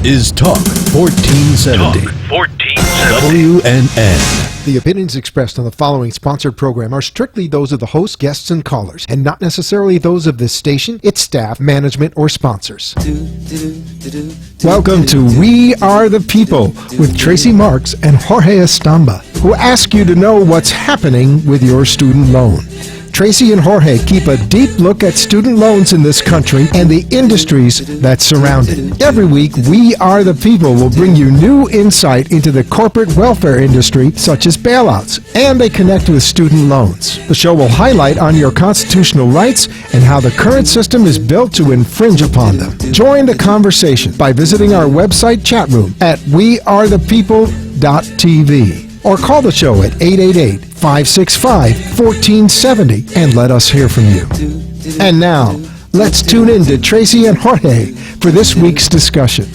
is Talk 1470. Talk 1470. WNN. The opinions expressed on the following sponsored program are strictly those of the host, guests, and callers, and not necessarily those of this station, its staff, management, or sponsors. Welcome to We Are the People with Tracy Marks and Jorge Estamba, who ask you to know what's happening with your student loan. Tracy and Jorge keep a deep look at student loans in this country and the industries that surround it. Every week, We Are the People will bring you new insight into the corporate welfare industry, such as bailouts, and they connect with student loans. The show will highlight on your constitutional rights and how the current system is built to infringe upon them. Join the conversation by visiting our website chat room at wearethepeople.tv. Or call the show at 888-565-1470 and let us hear from you. And now, let's tune in to Tracy and Jorge for this week's discussion.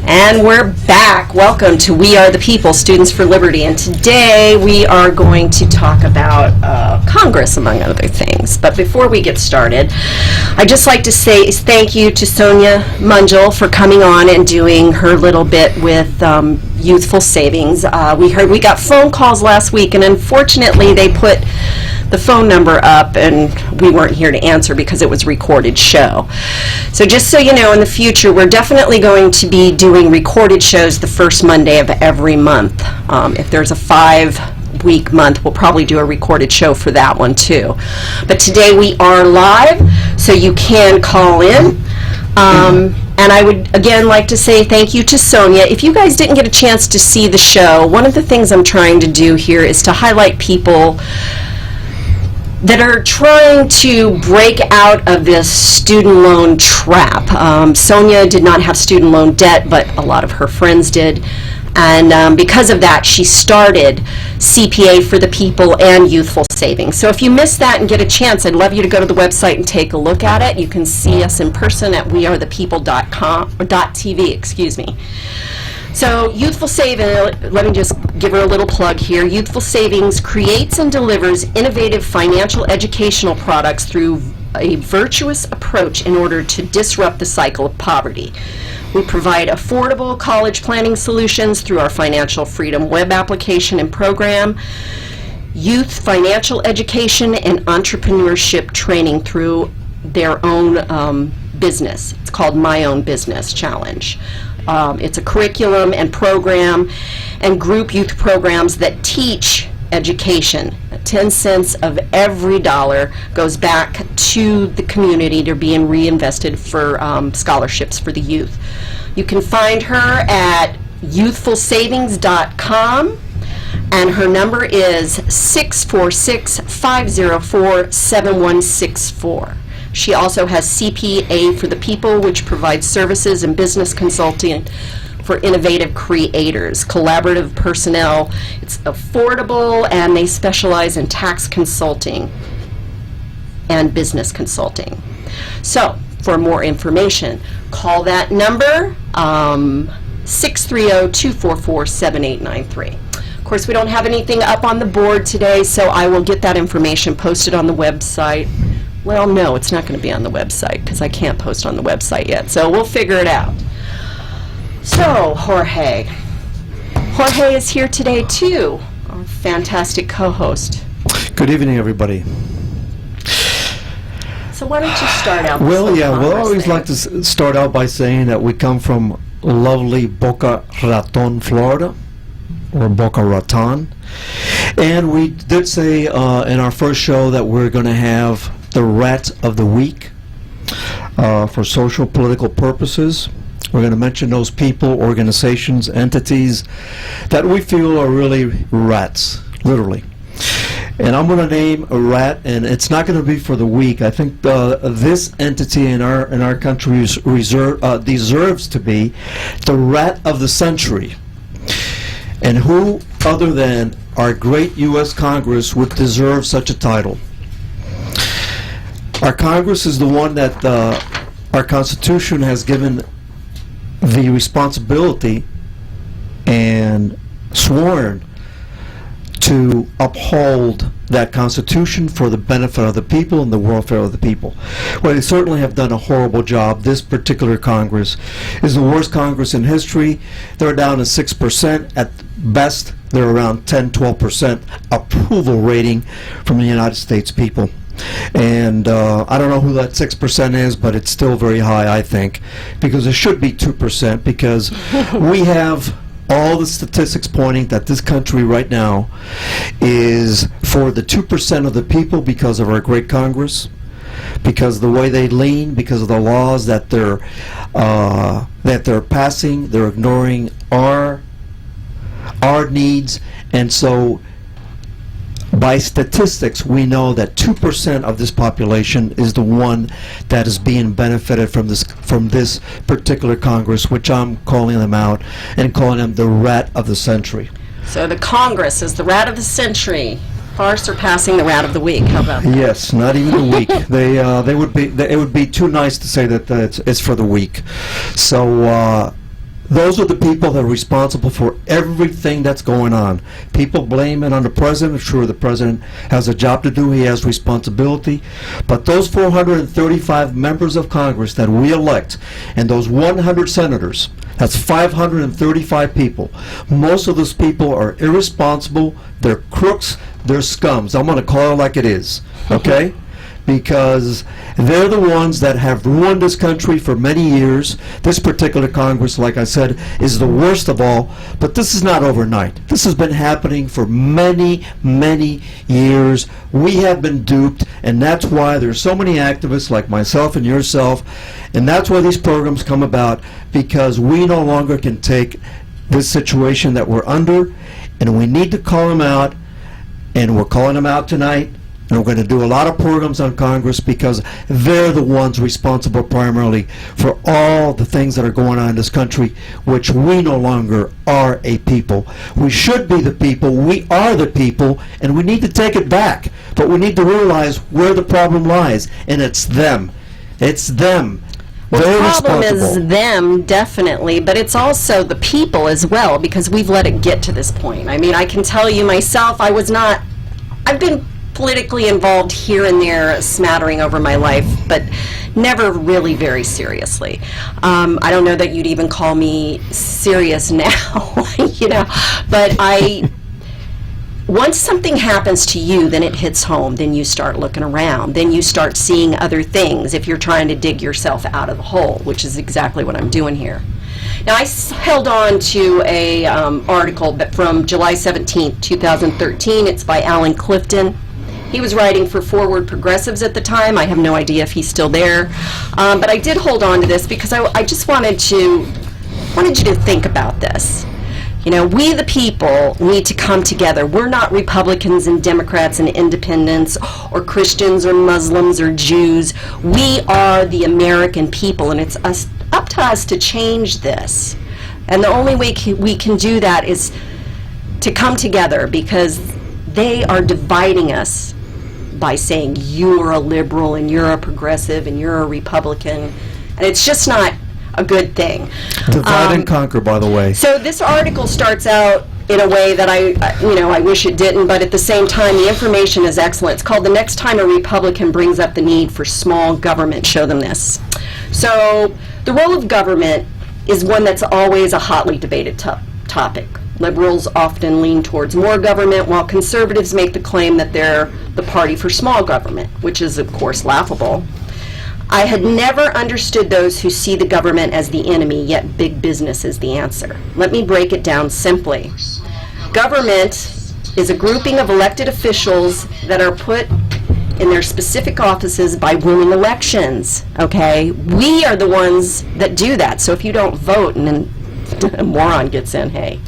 And we're back. Welcome to We Are the People, Students for Liberty. And today we are going to talk about Congress, among other things. But before we get started, I'd just like to say thank you to Sonia Mungel for coming on and doing her little bit with Youthful Savings. We got phone calls last week, and unfortunately they put the phone number up and we weren't here to answer because it was a recorded show. So just so you know, in the future we're definitely going to be doing recorded shows the first Monday of every month. If there's a 5-week month, we'll probably do a recorded show for that one too. But today we are live, so you can call in. And I would, again, like to say thank you to Sonia. If you guys didn't get a chance to see the show, one of the things I'm trying to do here is to highlight people that are trying to break out of this student loan trap. Sonia did not have student loan debt, but a lot of her friends did. And because of that, she started CPA for the People and Youthful Savings. So if you missed that and get a chance, I'd love you to go to the website and take a look at it. You can see us in person at wearethepeople.com or .tv, excuse me. So Youthful Savings, let me just give her a little plug here. Youthful Savings creates and delivers innovative financial educational products through a virtuous approach in order to disrupt the cycle of poverty. We provide affordable college planning solutions through our Financial Freedom web application and program, youth financial education, and entrepreneurship training through their own business. It's called My Own Business Challenge. It's a curriculum and program and group youth programs that teach education. 10 cents of every dollar goes back to the community. They're being reinvested for scholarships for the youth. You can find her at youthfulsavings.com, and her number is 646-504-7164. She also has CPA for the People, which provides services and business consulting for innovative creators, collaborative personnel. It's affordable, and they specialize in tax consulting and business consulting. So, for more information, call that number, 630-244-7893. Of course, we don't have anything up on the board today, so I will get that information posted on the website. Well, no, it's not going to be on the website because I can't post on the website yet, so we'll figure it out. So, Jorge is here today too, our fantastic co-host. Good evening, everybody. So why don't you start out with Well, yeah, Congress I always thing? like to start out by saying that we come from lovely Boca Raton, Florida, or Boca Raton. And we did say in our first show that we're going to have the Rat of the Week for social political purposes. We're going to mention those people, organizations, entities that we feel are really rats, literally. And I'm going to name a rat, and it's not going to be for the week. I think this entity in our country deserves to be the rat of the century. And who other than our great U.S. Congress would deserve such a title? Our Congress is the one that our Constitution has given the responsibility and sworn to uphold that Constitution for the benefit of the people and the welfare of the people. Well, they certainly have done a horrible job. This particular Congress is the worst Congress in history. They're down to 6%. At best, they're around 10-12% approval rating from the United States people. And I don't know who that 6% is, but it's still very high, I think, because it should be 2%, because we have all the statistics pointing that this country right now is for the 2% of the people because of our great Congress, because of the way they lean, because of the laws that they're passing. They're ignoring our needs, and so by statistics, we know that 2% of this population is the one that is being benefited from this particular Congress, which I'm calling them out and calling them the rat of the century. So the Congress is the rat of the century, far surpassing the rat of the week. How about that? Yes, not even the week. It would be too nice to say that it's for the week. So those are the people that are responsible for everything that's going on. People blame it on the president. Sure, the president has a job to do. He has responsibility. But those 435 members of Congress that we elect and those 100 senators, that's 535 people. Most of those people are irresponsible. They're crooks. They're scums. I'm going to call it like it is. Okay? Because they're the ones that have ruined this country for many years. This particular Congress, like I said, is the worst of all. But this is not overnight. This has been happening for many, many years. We have been duped, and that's why there's so many activists like myself and yourself, and that's why these programs come about, because we no longer can take this situation that we're under, and we need to call them out, and we're calling them out tonight. And we're going to do a lot of programs on Congress because they're the ones responsible primarily for all the things that are going on in this country, which we no longer are a people. We should be the people. We are the people, and we need to take it back. But we need to realize where the problem lies, and it's them. It's them. Well, They're the problem responsible. is them, definitely, but it's also the people as well, because we've let it get to this point. I mean, I can tell you myself, I've been politically involved here and there, a smattering over my life, but never really very seriously. I don't know that you'd even call me serious now, but once something happens to you, then it hits home, then you start looking around, then you start seeing other things if you're trying to dig yourself out of the hole, which is exactly what I'm doing here. Now, I held on to a article from July 17th, 2013. It's by Alan Clifton. He was writing for Forward Progressives at the time. I have no idea if he's still there. But I did hold on to this because I just wanted you to think about this. We the people need to come together. We're not Republicans and Democrats and independents or Christians or Muslims or Jews. We are the American people, and it's up to us to change this. And the only way we can do that is to come together, because they are dividing us by saying you're a liberal and you're a progressive and you're a Republican, and it's just not a good thing. Divide and conquer, by the way. So this article starts out in a way that I wish it didn't, but at the same time, the information is excellent. It's called "The Next Time a Republican Brings Up the Need for Small Government, Show Them This." So the role of government is one that's always a hotly debated topic. Liberals often lean towards more government, while conservatives make the claim that they're the party for small government, which is, of course, laughable. I had never understood those who see the government as the enemy, yet big business is the answer. Let me break it down simply. Government is a grouping of elected officials that are put in their specific offices by winning elections, okay? We are the ones that do that, so if you don't vote and then a moron gets in, hey.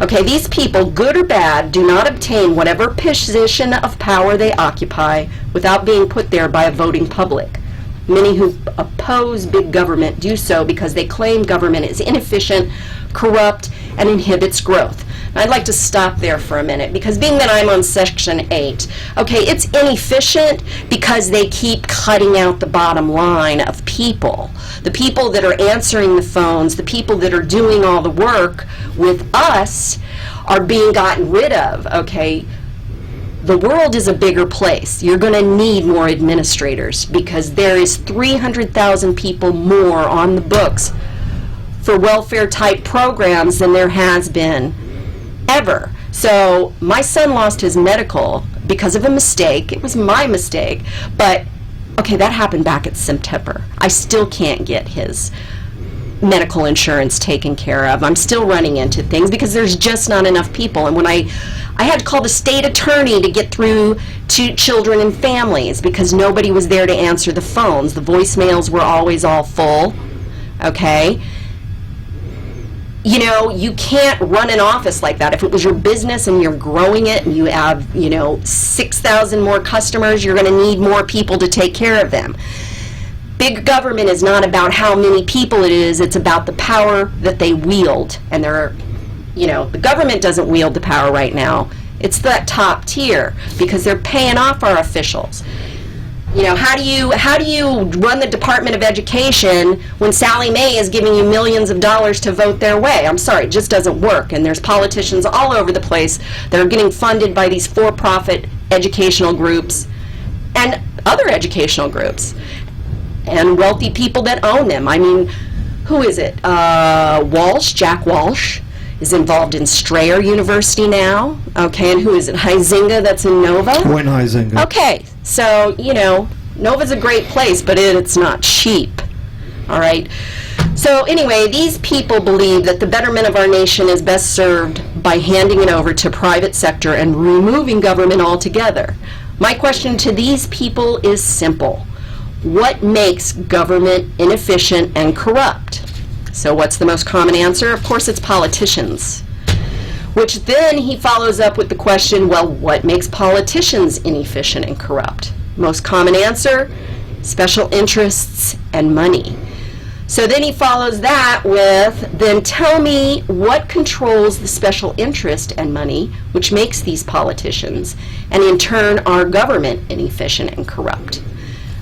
Okay, these people, good or bad, do not obtain whatever position of power they occupy without being put there by a voting public. Many who oppose big government do so because they claim government is inefficient, corrupt, and inhibits growth. I'd like to stop there for a minute, because being that I'm on Section 8, okay, it's inefficient because they keep cutting out the bottom line of people. The people that are answering the phones, the people that are doing all the work with us are being gotten rid of, okay? The world is a bigger place. You're going to need more administrators because there is 300,000 people more on the books for welfare-type programs than there has been ever. So my son lost his medical because of a mistake. It was my mistake. But, okay, that happened back in September. I still can't get his medical insurance taken care of. I'm still running into things because there's just not enough people. And when I had to call the state attorney to get through to children and families because nobody was there to answer the phones. The voicemails were always all full, okay? You know, you can't run an office like that. If it was your business and you're growing it and you have, 6,000 more customers, you're going to need more people to take care of them. Big government is not about how many people it is, it's about the power that they wield. And the government doesn't wield the power right now. It's that top tier because they're paying off our officials. How do you run the Department of Education when Sally Mae is giving you millions of dollars to vote their way? I'm sorry, it just doesn't work. And there's politicians all over the place that are getting funded by these for-profit educational groups and other educational groups and wealthy people that own them. I mean, who is it? Jack Walsh is involved in Strayer University now. Okay, and who is it? Huizenga, that's in Nova? Wayne Huizenga. Okay, so, Nova's a great place, but it's not cheap. All right? So anyway, these people believe that the betterment of our nation is best served by handing it over to private sector and removing government altogether. My question to these people is simple. What makes government inefficient and corrupt? So what's the most common answer? Of course, it's politicians. Which then he follows up with the question, well, what makes politicians inefficient and corrupt? Most common answer, special interests and money. So then he follows that with, then tell me what controls the special interest and money, which makes these politicians, and in turn our government inefficient and corrupt.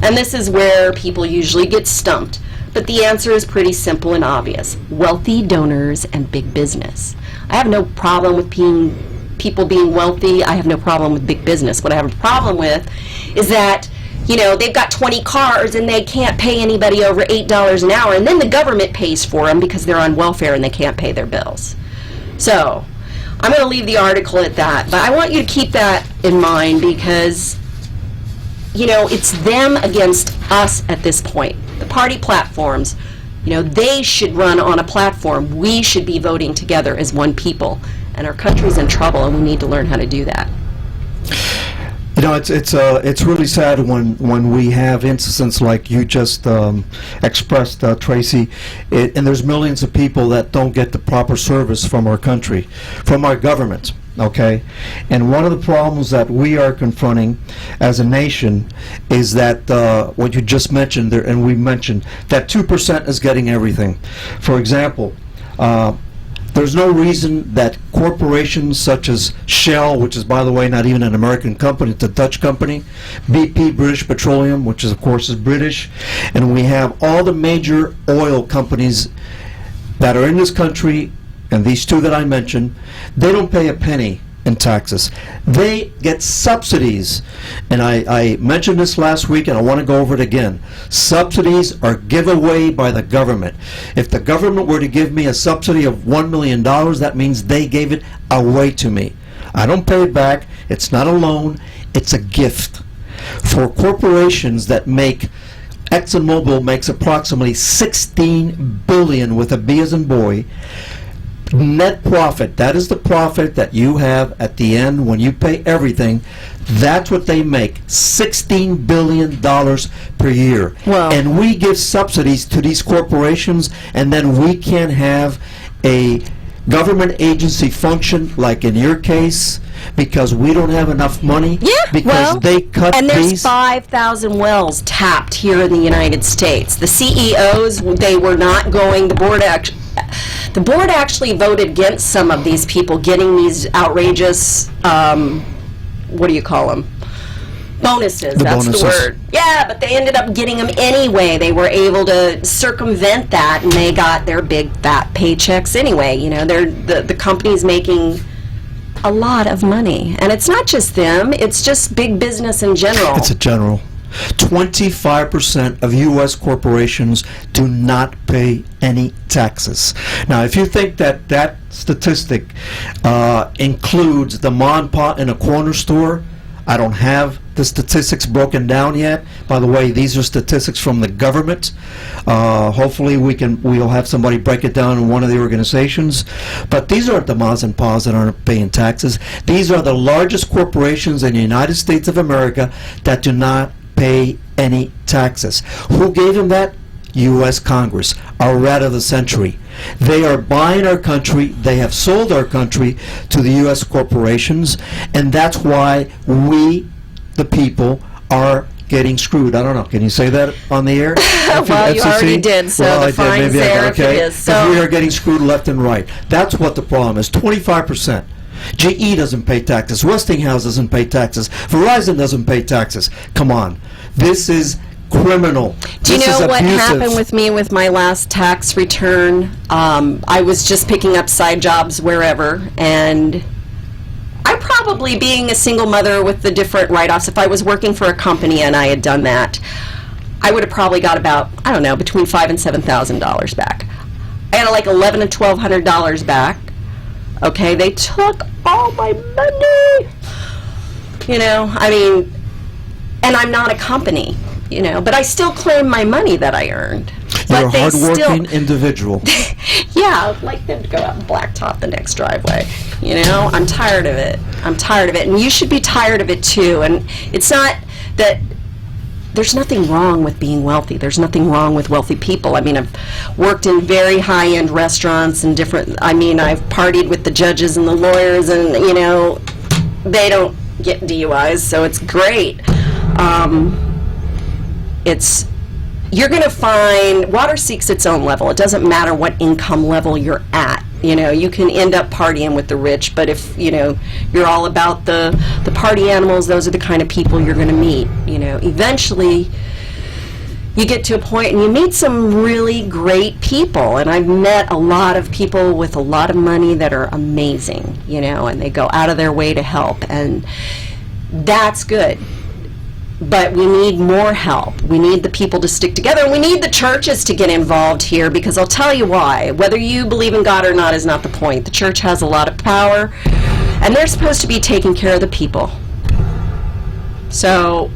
And this is where people usually get stumped. But the answer is pretty simple and obvious. Wealthy donors and big business. I have no problem with people being wealthy. I have no problem with big business. What I have a problem with is that, they've got 20 cars and they can't pay anybody over $8 an hour, and then the government pays for them because they're on welfare and they can't pay their bills. So, I'm going to leave the article at that. But I want you to keep that in mind because it's them against us at this point. The party platforms, they should run on a platform. We should be voting together as one people. And our country's in trouble, and we need to learn how to do that. It's really sad when we have instances like you just expressed, Tracy, and there's millions of people that don't get the proper service from our country, from our government. Okay, and one of the problems that we are confronting as a nation is that what you just mentioned there, and we mentioned that 2% is getting everything. For example, there's no reason that corporations such as Shell, which is, by the way, not even an American company, it's a Dutch company, BP, British Petroleum, which is, of course, is British, and we have all the major oil companies that are in this country. And these two that I mentioned, they don't pay a penny in taxes. They get subsidies. And I mentioned this last week, and I want to go over it again. Subsidies are giveaway by the government. If the government were to give me a subsidy of $1 million, that means they gave it away to me. I don't pay it back. It's not a loan. It's a gift. For corporations that make, ExxonMobil makes approximately $16 billion with a B as in boy, net profit, that is the profit that you have at the end when you pay everything. That's what they make, $16 billion per year. Wow. And we give subsidies to these corporations, and then we can have a government agency function, like in your case, because we don't have enough money. Yeah, because they cut and there's these. 5,000 wells tapped here in the United States. The CEOs, they were not going, The board actually voted against some of these people getting these outrageous, what do you call them? Bonuses, that's the word. Yeah, but they ended up getting them anyway. They were able to circumvent that, and they got their big fat paychecks anyway. You know, the company's making a lot of money. And it's not just them, it's just big business in general. It's a general. 25% of U.S. corporations do not pay any taxes. Now, if you think that that statistic includes the mom and pop in a corner store, I don't have the statistics broken down yet. By the way, these are statistics from the government. Hopefully we'll have somebody break it down in one of the organizations. But these aren't the moms and pops that aren't paying taxes. These are the largest corporations in the United States of America that do not pay any taxes. Who gave them that? U.S. Congress, our rat of the century. They are buying our country. They have sold our country to the U.S. corporations, and that's why we, the people, are getting screwed. I don't know. Can you say that on the air? Well, you already did, so well, the I did. fine's Maybe there I if did. Okay. it is. So We are getting screwed left and right. That's what the problem is. 25%. GE doesn't pay taxes. Westinghouse doesn't pay taxes. Verizon doesn't pay taxes. Come on. This is criminal. Do you This know is what abusive. happened with me with my last tax return? I was just picking up side jobs wherever, and I probably, being a single mother with the different write-offs, if I was working for a company and I had done that, I would have probably got about, I don't know, between $5,000 and $7,000 back. I had like $1,100 and $1,200 back. Okay, they took all my money. You know, I mean, and I'm not a company, you know, but I still claim my money that I earned. You're a But they hardworking still, individual. yeah, I'd like them to go out and blacktop the next driveway. You know, I'm tired of it. I'm tired of it, and you should be tired of it too. And it's not that there's nothing wrong with being wealthy. There's nothing wrong with wealthy people. I mean, I've worked in very high-end restaurants and different, I mean, I've partied with the judges and the lawyers, and, you know, they don't get DUIs, so it's great. You're going to find, water seeks its own level. It doesn't matter what income level you're at. You know, you can end up partying with the rich, but if, you know, you're all about the party animals, those are the kind of people you're going to meet. You know, eventually you get to a point and you meet some really great people, and I've met a lot of people with a lot of money that are amazing, you know, and they go out of their way to help, and that's good. But we need more help. We need the people to stick together, and we need the churches to get involved here, because I'll tell you why. Whether you believe in God or not is not the point. The church has a lot of power, and they're supposed to be taking care of the people. So,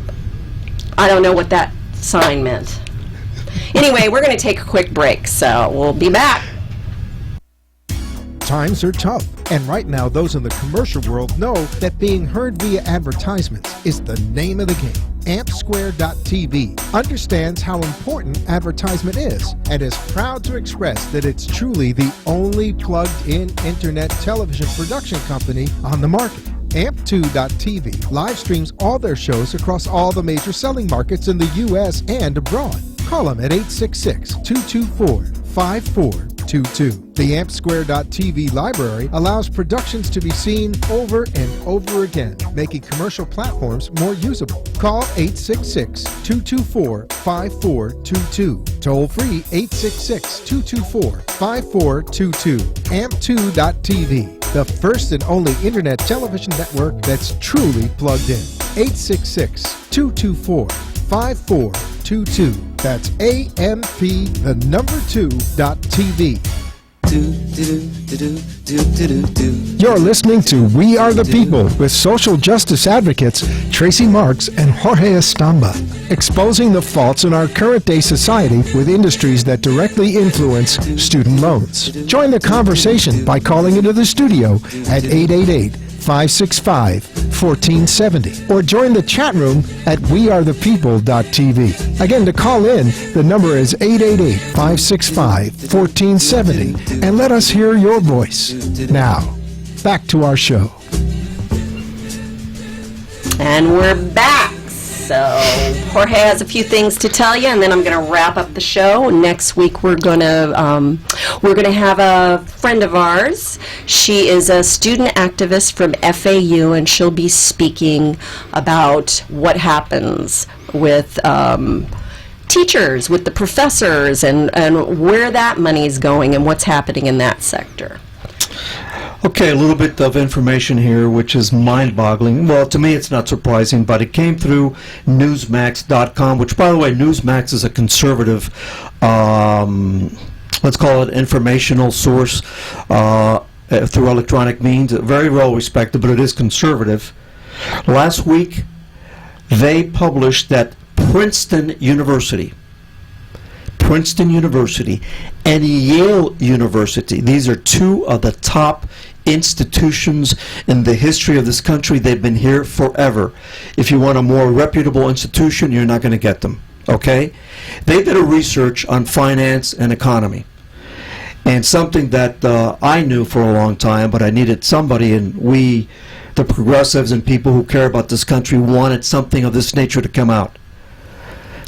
I don't know what that sign meant. Anyway, we're going to take a quick break, so we'll be back. Times are tough, and right now those in the commercial world know that being heard via advertisements is the name of the game. AmpSquare.tv understands how important advertisement is and is proud to express that it's truly the only plugged-in internet television production company on the market. Amp2.tv live streams all their shows across all the major selling markets in the U.S. and abroad. Call them at 866-224-5422. The AmpSquare.tv library allows productions to be seen over and over again, making commercial platforms more usable. Call 866-224-5422. Toll free 866-224-5422. Amp2.tv, the first and only internet television network that's truly plugged in. 866-224-5422. That's AMP, the number 2.TV. You're listening to We Are the People with social justice advocates Tracy Marks and Jorge Estamba, exposing the faults in our current day society with industries that directly influence student loans. Join the conversation by calling into the studio at 888-565-1470 or join the chat room at wearethepeople.tv. Again, to call in, the number is 888-565-1470, and let us hear your voice. Now, back to our show. And we're back. So Jorge has a few things to tell you, and then I'm going to wrap up the show. Next week we're going to have a friend of ours. She is a student activist from FAU, and she'll be speaking about what happens with teachers, with the professors, and where that money is going and what's happening in that sector. Okay, a little bit of information here, which is mind-boggling. Well, to me, it's not surprising, but it came through Newsmax.com, which, by the way, Newsmax is a conservative, let's call it informational source through electronic means. Very well respected, but it is conservative. Last week, they published that Princeton University, and Yale University. These are two of the top institutions in the history of this country. They've been here forever. If you want a more reputable institution, you're not going to get them, okay? They did a research on finance and economy. And something that I knew for a long time, but I needed somebody, and we, the progressives and people who care about this country, wanted something of this nature to come out.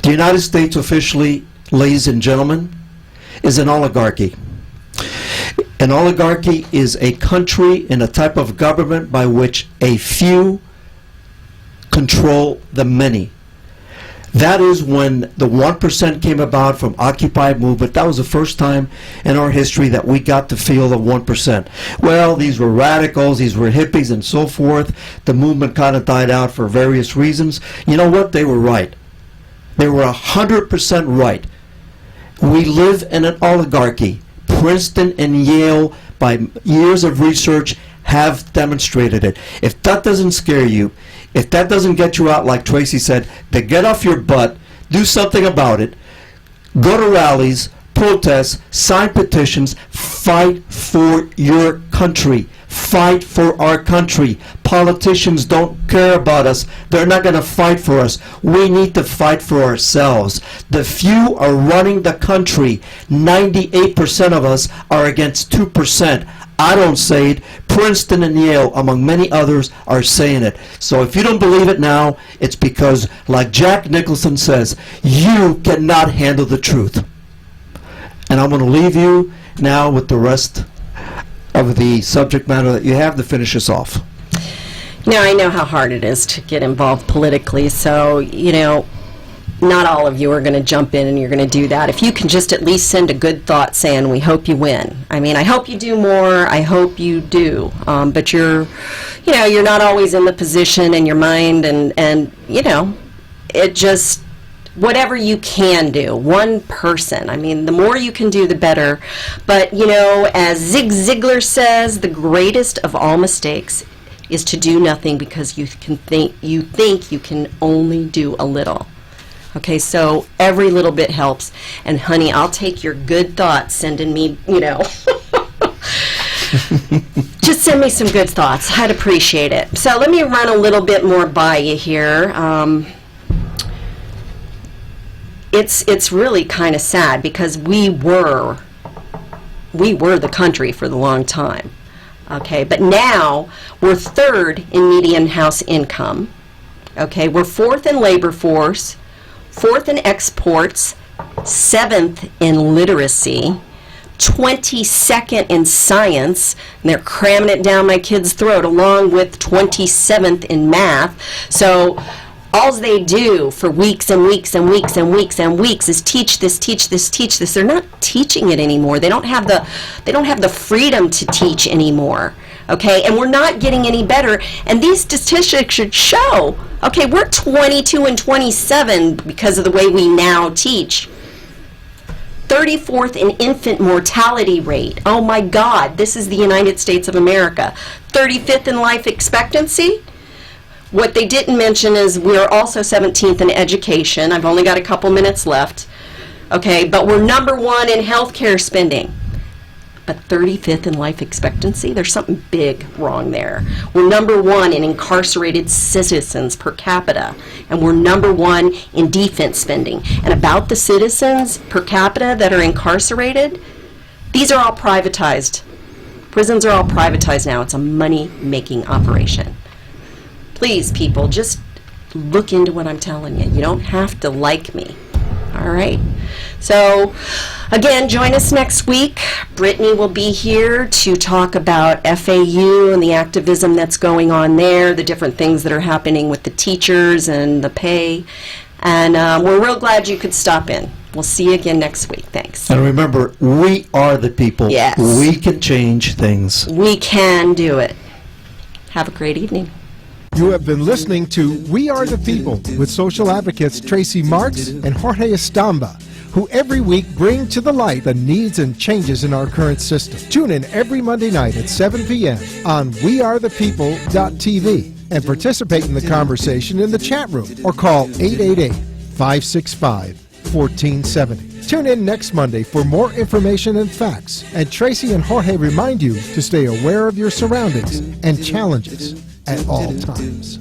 The United States officially, ladies and gentlemen, is an oligarchy. An oligarchy is a country and a type of government by which a few control the many. That is when the 1% came about from Occupy movement. That was the first time in our history that we got to feel the 1%. Well, these were radicals, these were hippies and so forth. The movement kind of died out for various reasons. You know what? They were right. They were 100% right. We live in an oligarchy. Princeton and Yale, by years of research, have demonstrated it. If that doesn't scare you, if that doesn't get you out, like Tracy said, to get off your butt, do something about it, go to rallies, protest, sign petitions, fight for your country. Fight for our country. Politicians don't care about us. They're not going to fight for us. We need to fight for ourselves. The few are running the country. 98% of us are against 2%. I don't say it. Princeton and Yale, among many others, are saying it. So if you don't believe it now, it's because, like Jack Nicholson says, you cannot handle the truth. And I'm going to leave you now with the rest of the subject matter that you have to finish us off. Now, I know how hard it is to get involved politically, so, not all of you are going to jump in and you're going to do that. If you can just at least send a good thought saying, we hope you win. I mean, I hope you do more. I hope you do. But you're not always in the position in your mind, and it just, whatever you can do, one person. I mean, the more you can do, the better. But, as Zig Ziglar says, the greatest of all mistakes is to do nothing because you think you can only do a little. Okay, so every little bit helps. And honey, I'll take your good thoughts sending me, just send me some good thoughts. I'd appreciate it. So let me run a little bit more by you here. It's really kind of sad because we were the country for the long time. Okay, but now we're third in median house income. Okay, we're fourth in labor force, fourth in exports, seventh in literacy, 22nd in science, and they're cramming it down my kid's throat, along with 27th in math. So all they do for weeks and weeks and weeks and weeks and weeks is teach this, teach this, teach this. They're not teaching it anymore. They don't have the freedom to teach anymore. Okay, and we're not getting any better. And these statistics should show, okay, we're 22 and 27 because of the way we now teach. 34th in infant mortality rate. Oh my God, this is the United States of America. 35th in life expectancy. What they didn't mention is we're also 17th in education. I've only got a couple minutes left. Okay, but we're number one in healthcare spending. But 35th in life expectancy, there's something big wrong there. We're number one in incarcerated citizens per capita, and we're number one in defense spending. And about the citizens per capita that are incarcerated, these are all privatized. Prisons are all privatized now. It's a money-making operation. Please, people, just look into what I'm telling you. You don't have to like me. All right. So, again, join us next week. Brittany will be here to talk about FAU and the activism that's going on there, the different things that are happening with the teachers and the pay. And we're real glad you could stop in. We'll see you again next week. Thanks. And remember, we are the people. Yes. We can change things. We can do it. Have a great evening. You have been listening to We Are the People with social advocates Tracy Marks and Jorge Estamba, who every week bring to the light the needs and changes in our current system. Tune in every Monday night at 7 p.m. on wearethepeople.tv and participate in the conversation in the chat room or call 888-565-1470. Tune in next Monday for more information and facts. And Tracy and Jorge remind you to stay aware of your surroundings and challenges at all times.